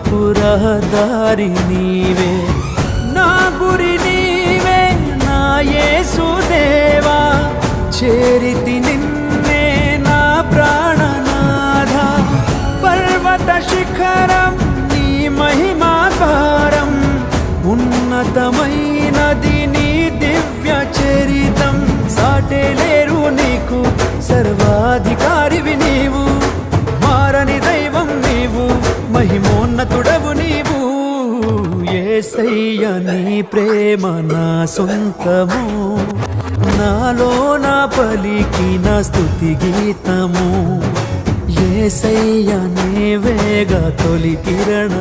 నాకు రహదారి నీవే, నా గురి నీవే నా యేసుదేవా. చేరితి నిన్నే నా ప్రాణనాథ, పర్వత శిఖరం నీ మహిమాకారం, ఉన్నతమైనది నీ దివ్య చరితం. సాటే లేరు నీకు, సర్వాధికారివి నీవు, మారని దైవం నీవు, మహిమోన్నతుడవు నీవు. యేసయ్య నీ ప్రేమ నా సొంతము, నాలో నా పలికిన స్తుతి గీతము. యేసయ్య నీవేగా తొలి కిరణం.